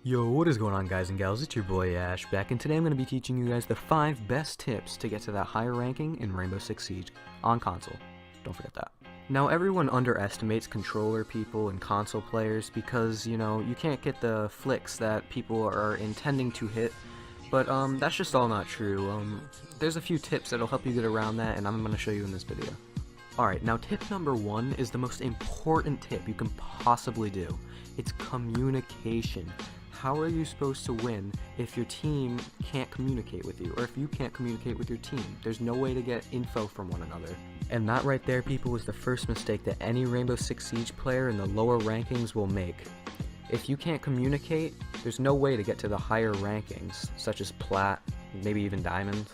Yo, what is going on, guys and gals? It's your boy Ash back, and today I'm going to be teaching you guys the 5 best tips to get to that higher ranking in Rainbow Six Siege on console. Don't forget that. Now, everyone underestimates controller people and console players because, you can't get the flicks that people are intending to hit, but that's just all not true. There's a few tips that'll help you get around that, and I'm going to show you in this video. Alright, now tip number 1 is the most important tip you can possibly do. It's communication. How are you supposed to win if your team can't communicate with you, or if you can't communicate with your team? There's no way to get info from one another. And that right there, people, is the first mistake that any Rainbow Six Siege player in the lower rankings will make. If you can't communicate, there's no way to get to the higher rankings, such as Plat, maybe even Diamond.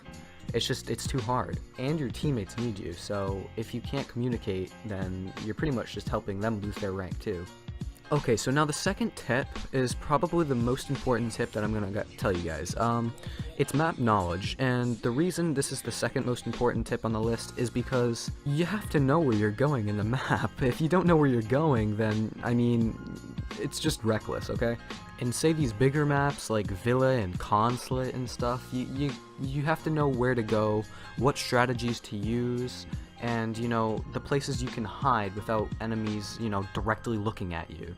It's too hard. And your teammates need you, so if you can't communicate, then you're pretty much just helping them lose their rank too. Okay, so now the second tip is probably the most important tip that I'm gonna tell you guys. It's map knowledge, and the reason this is the second most important tip on the list is because you have to know where you're going in the map. If you don't know where you're going, then, I mean, it's just reckless, okay? And say these bigger maps like Villa and Consulate and stuff, you have to know where to go, what strategies to use, and, the places you can hide without enemies, directly looking at you.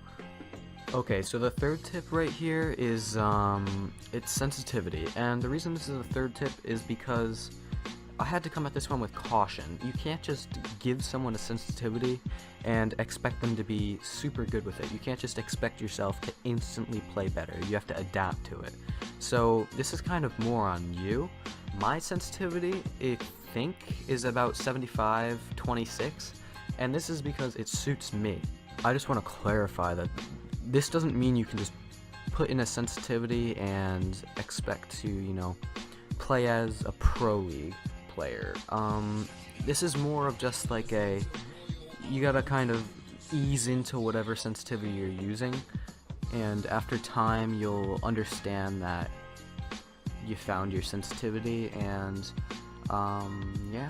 Okay, so the third tip right here is, it's sensitivity, and the reason this is the third tip is because I had to come at this one with caution. You can't just give someone a sensitivity and expect them to be super good with it. You can't just expect yourself to instantly play better. You have to adapt to it. So this is kind of more on you. My sensitivity, I think, is about 75-26, and this is because it suits me. I just want to clarify that this doesn't mean you can just put in a sensitivity and expect to, play as a pro league player. This is more of just like you gotta kind of ease into whatever sensitivity you're using, and after time you'll understand that you found your sensitivity, and yeah.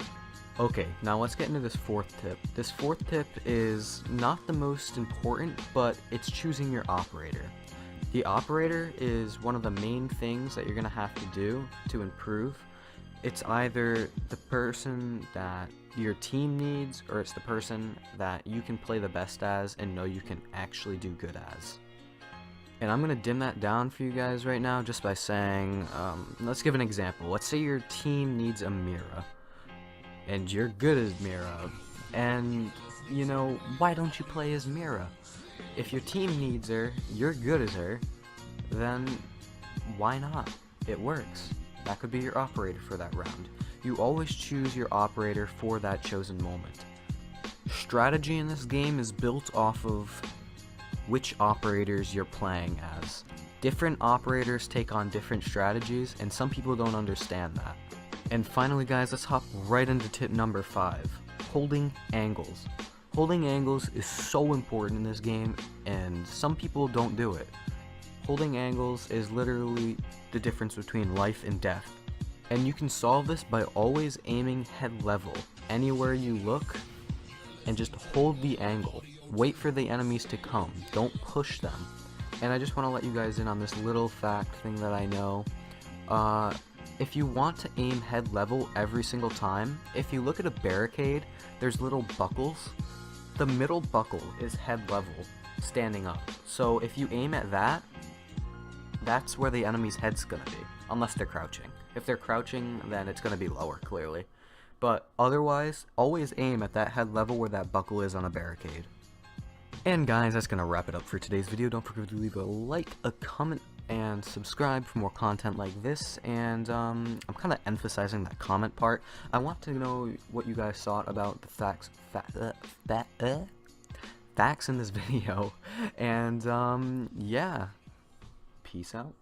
Okay, now let's get into this fourth tip. This fourth tip is not the most important, but it's choosing your operator. The operator is one of the main things that you're gonna have to do to improve. It's either the person that your team needs, or it's the person that you can play the best as and know you can actually do good as. And I'm going to dim that down for you guys right now just by saying, let's give an example. Let's say your team needs a Mira, and you're good as Mira, and, why don't you play as Mira? If your team needs her, you're good as her, then why not? It works. That could be your operator for that round. You always choose your operator for that chosen moment. Strategy in this game is built off of which operators you're playing as. Different operators take on different strategies, and some people don't understand that. And finally, guys, let's hop right into tip number 5, holding angles. Holding angles is so important in this game, and some people don't do it. Holding angles is literally the difference between life and death. And you can solve this by always aiming head level anywhere you look, and just hold the angle. Wait for the enemies to come. Don't push them. And I just want to let you guys in on this little fact thing that I know. If you want to aim head level every single time, if you look at a barricade, there's little buckles. The middle buckle is head level, standing up. So if you aim at that, that's where the enemy's head's gonna be, unless they're crouching. If they're crouching, then it's gonna be lower, clearly. But otherwise, always aim at that head level where that buckle is on a barricade. And guys, that's gonna wrap it up for today's video. Don't forget to leave a like, a comment, and subscribe for more content like this. And I'm kind of emphasizing that comment part. I want to know what you guys thought about the facts in this video. And yeah, peace out.